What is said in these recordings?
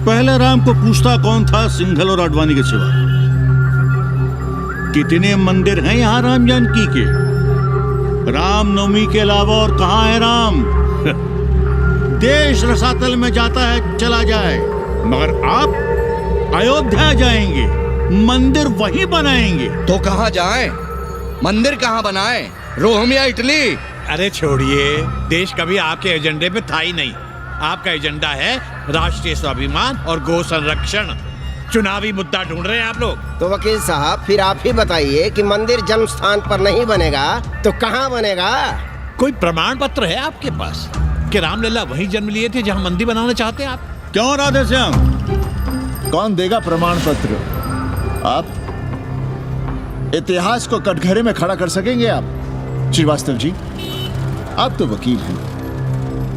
पहले राम को पूछता कौन था सिंघल और आडवाणी के सिवा। कितने मंदिर हैं यहाँ राम जानकी के? रामनवमी के अलावा और कहाँ है राम? देश रसातल में जाता है चला जाए, मगर आप अयोध्या जाएंगे, मंदिर वहीं बनाएंगे। तो कहाँ जाएं? मंदिर कहाँ बनाएं? रोम या इटली? अरे छोड़िए, देश कभी आपके एजेंडे पे था ही नहीं। आपका एजेंडा है राष्ट्रीय स्वाभिमान और गो संरक्षण। चुनावी मुद्दा ढूंढ रहे हैं आप लोग। तो वकील साहब फिर आप ही बताइए कि मंदिर जन्म स्थान पर नहीं बनेगा तो कहाँ बनेगा? कोई प्रमाण पत्र है आपके पास कि रामलला वहीं जन्म लिए थे जहां मंदिर बनाना चाहते हैं आप? क्यों राधे श्याम? कौन देगा प्रमाण पत्र? आप इतिहास को कटघरे में खड़ा कर सकेंगे आप? श्रीवास्तव जी, आप तो वकील हैं,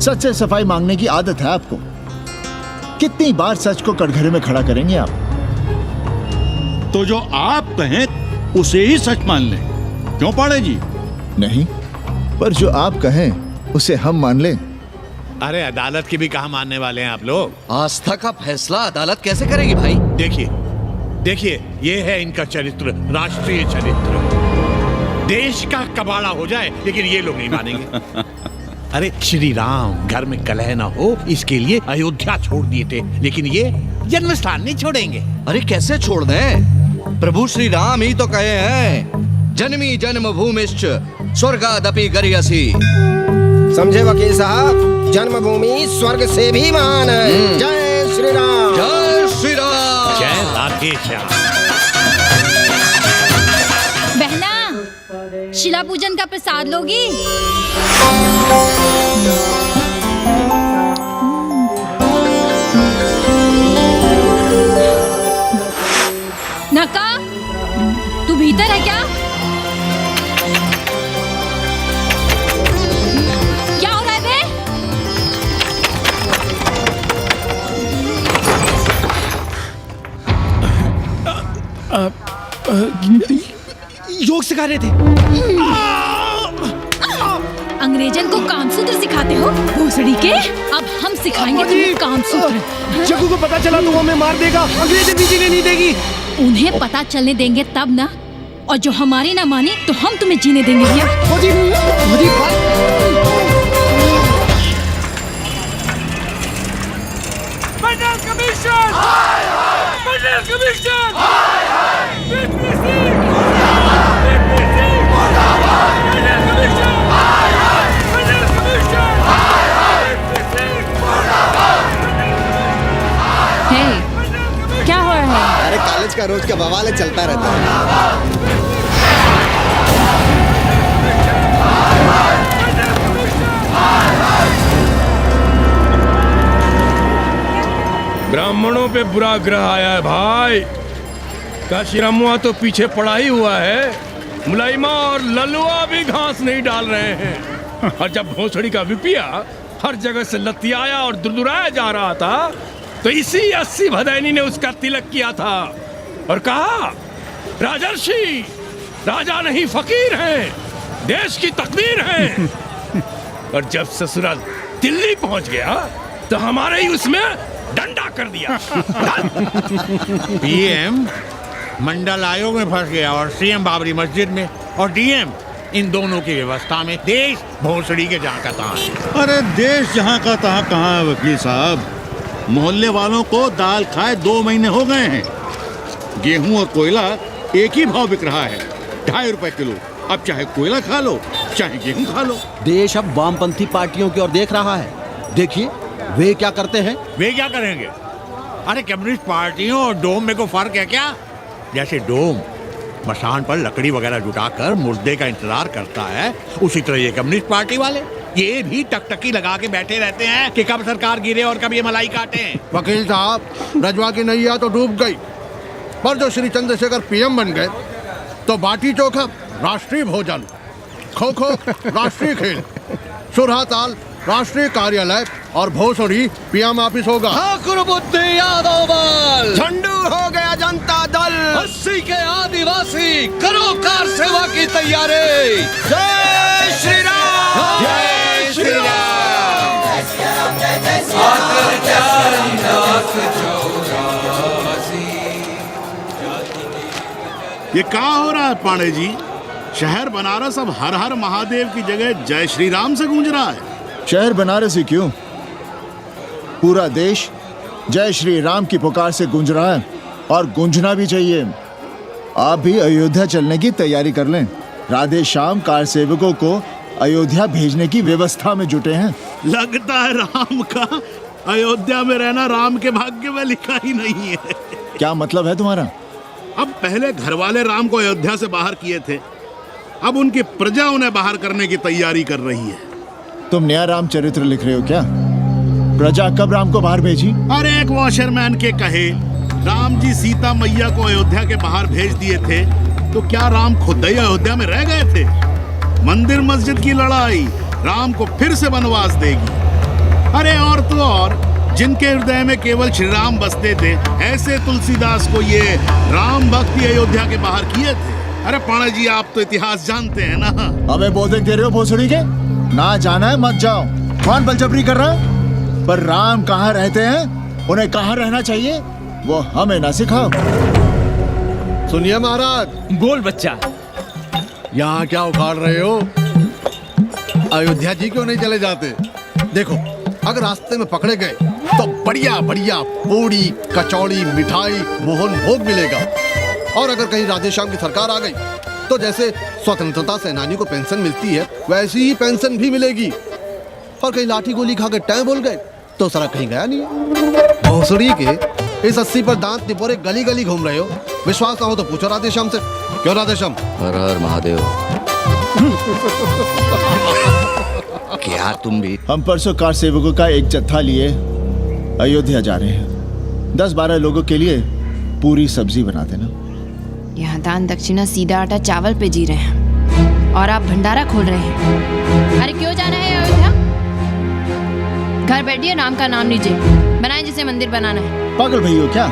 सच से सफाई मांगने की आदत है आपको। कितनी बार सच को कटघरे में खड़ा करेंगे आप? तो जो आप कहें उसे ही सच मान लें। क्यों पाड़े जी? नहीं, पर जो आप कहें उसे हम मान लें। अरे अदालत की भी कहाँ मानने वाले हैं आप लोग? आस्था का फैसला अदालत कैसे करेगी भाई? देखिए देखिए, ये है इनका चरित्र, राष्ट्रीय चरित्र। देश का कबाड़ा हो जाए लेकिन ये लोग नहीं मानेंगे। अरे श्री राम घर में कलह न हो इसके लिए अयोध्या छोड़ दिए थे, लेकिन ये जन्म स्थान नहीं छोड़ेंगे। अरे कैसे छोड़ दें? प्रभु श्री राम ही तो कहे हैं, जन्मी जन्म भूमिश्च स्वर्गादपि गरियसी। समझे वकील साहब, जन्मभूमि स्वर्ग से भी महान है। जय श्री राम। जय श्री राम। जय राधे श्याम। बहना, शिला पूजन का प्रसाद लोगी? नका, तू भीतर है क्या? क्या हो रहा है बे? योग सिखा रहे थे। अंग्रेजन को कामसूत्र सिखाते हो भोसड़ी के? अब हम सिखाएंगे तुम्हें कामसूत्र। जग्गू को पता चला तो वो हमें मार देगा, अंग्रेजें भी जीने नहीं देगी। उन्हें पता चलने देंगे तब ना, और जो हमारी ना माने तो हम तुम्हें जीने देंगे भैया। मंडल कमीशन! मंडल कमीशन! क्या हो रहा है? अरे कॉलेज का रोज का बवाल चलता रहता है। ब्राह्मणों पे बुरा ग्रह आया है भाई। काशीरामुआ तो पीछे पड़ा ही हुआ है, मुलाइमा और ललुआ भी घास नहीं डाल रहे हैं। और जब भोसड़ी का विपिया हर जगह से लतियाया और दुरदुराया जा रहा था तो इसी 80 भदैनी ने उसका तिलक किया था और कहा, राजर्षि राजा नहीं फकीर हैं, देश की तकदीर हैं। और जब ससुराल दिल्ली पहुंच गया तो हमारे ही उसमें डंडा कर दिया। पीएम मंडल आयोग में फंस गया और सीएम बाबरी मस्जिद में, और डीएम इन दोनों की व्यवस्था में। देश भोसड़ी के जहाँ का तहाँ है। अरे देश जहाँ का तहाँ कहाँ है वकील साहब? मोहल्ले वालों को दाल खाए 2 महीने हो गए हैं। गेहूं और कोयला एक ही भाव बिक रहा है, 2.5 रुपए किलो। अब चाहे कोयला खा लो चाहे गेहूं खा लो। देश अब वामपंथी पार्टियों की ओर देख रहा है। देखिए वे क्या करते हैं। वे क्या करेंगे? अरे कम्युनिस्ट पार्टियों और डोम में को फर्क है क्या? जैसे डोम मसान पर लकड़ी वगैरह जुटाकर मुर्दे का इंतजार करता है, उसी तरह ये कम्युनिस्ट पार्टी वाले ये भी टकटकी लगा के बैठे रहते हैं कि कब सरकार गिरे और कब ये मलाई काटे। वकील साहब, रजवा की नैया तो डूब गई, पर जो श्री चंद्रशेखर पीएम बन गए तो बाटी चोखा राष्ट्रीय भोजन, खो खो राष्ट्रीय खेल, सुरहा ताल राष्ट्रीय कार्यालय और भोसड़ी पीएम ऑफिस होगा। ठाकुर बुद्धि यादव बल, झंडू हो गया जनता दल, 80 के आदिवासी करो कार सेवा की तैयारी। जय श्री राम। जय श्री राम। आकर 4 लाख जो ये क्या हो रहा है पांडे जी? शहर बनारस अब हर हर महादेव की जगह जय श्री राम से गूंज रहा है। शहर बनारस ही क्यों, पूरा देश जय श्री राम की पुकार से गूंज रहा है और गूंजना भी चाहिए। आप भी अयोध्या चलने की तैयारी कर लें। राधे श्याम कार सेवकों को अयोध्या भेजने की व्यवस्था में जुटे हैं। लगता है राम का अयोध्या में रहना राम के भाग्य में लिखा ही नहीं है। क्या मतलब है तुम्हारा? अब पहले घर वाले राम को अयोध्या से बाहर किए थे, अब उनकी प्रजा उन्हें बाहर करने की तैयारी कर रही है। तुम नया रामचरित्र लिख रहे हो क्या? प्रजा कब राम को बाहर भेजी? अरे एक वॉशरमैन के कहे राम जी सीता मैया को अयोध्या के बाहर भेज दिए थे, तो क्या राम खुद ही अयोध्या में रह गए थे? मंदिर मस्जिद की लड़ाई राम को फिर से वनवास देगी। अरे और तो और, जिनके हृदय में केवल श्री राम बसते थे, ऐसे तुलसीदास को ये राम भक्ति अयोध्या के बाहर किए थे। अरे पाणा जी, आप तो इतिहास जानते हैं ना। हमें बोधक दे रहे हो भोसड़ी के? ना जाना है मत जाओ। कौन बलजबरी कर रहा है? पर राम कहाँ रहते हैं, उन्हें कहाँ रहना चाहिए, वो हमें ना सिखाओ। सुनिए महाराज। बोल बच्चा। यहाँ क्या उखाड़ रहे हो? अयोध्या जी क्यों नहीं चले जाते? देखो, अगर रास्ते में पकड़े गए तो बढ़िया बढ़िया पूड़ी कचौड़ी मिठाई मोहन भोग मिलेगा। और अगर कहीं राधेश्याम की सरकार आ गई तो जैसे स्वतंत्रता सेनानी को पेंशन मिलती है, वैसी ही पेंशन भी मिलेगी। और कहीं लाठी गोली खा के टाइम बोल गए तो सारा कहीं गया नहीं है। भोसड़ी के इस 80 पर दांत टिपोरे गली गली घूम रहे हो। विश्वास ना हो तो पूछो राधेश्याम से। क्यों राधेश्याम? हर हर महादेव। क्या तुम भी? हम परसों कार सेवकों का एक जत्था लिए अयोध्या जा रहे हैं। 10-12 लोगों के लिए पूरी सब्जी बना देना। यहाँ दान दक्षिणा सीधा आटा चावल पे जी रहे हैं और आप भंडारा खोल रहे हैं। अरे क्यों जाना है अयोध्या? घर बैठिए, राम का नाम लीजिए, बनाए जिसे मंदिर बनाना है। पागल भई हो क्या?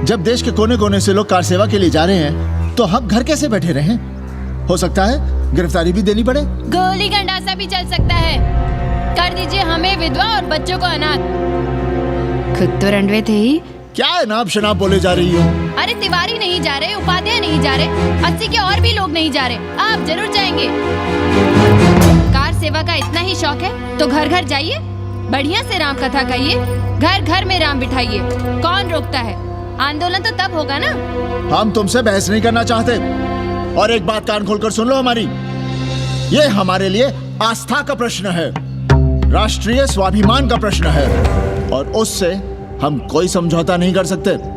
जब देश के कोने कोने से लोग कार सेवा के लिए जा रहे हैं तो हम घर कैसे बैठे रहें? हो सकता है गिरफ्तारी भी देनी पड़े। गोली गंडासा भी चल सकता है। कर दीजिए हमें विधवा और बच्चों को अनाथ। खुद तो रंडवे थे ही। क्या नाप शनाप बोले जा रही हो? अरे तिवारी नहीं जा रहे, उपाध्याय नहीं जा रहे, 80 के और भी लोग नहीं जा रहे। आप जरूर जाएंगे। कार सेवा का इतना ही शौक है तो घर घर जाइए, बढ़िया से राम कथा कहिए, घर घर में राम बिठाइए। कौन रोकता है? आंदोलन तो तब होगा ना। हम तुमसे बहस नहीं करना चाहते। और एक बात कान खोलकर सुन लो हमारी, ये हमारे लिए आस्था का प्रश्न है, राष्ट्रीय स्वाभिमान का प्रश्न है, और उससे हम कोई समझौता नहीं कर सकते।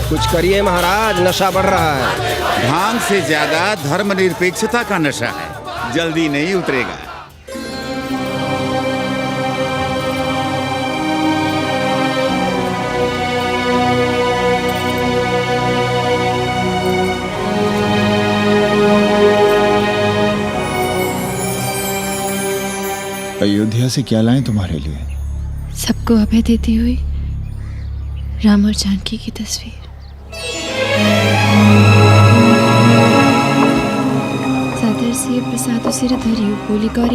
कुछ करिए महाराज, नशा बढ़ रहा है। भांग से ज्यादा धर्मनिरपेक्षता का नशा है, जल्दी नहीं उतरेगा। अयोध्या से क्या लाएं तुम्हारे लिए? सबको अभय देती हुई राम और जानकी की तस्वीर। सादर से प्रसाद सिर धरियो बोली गौरी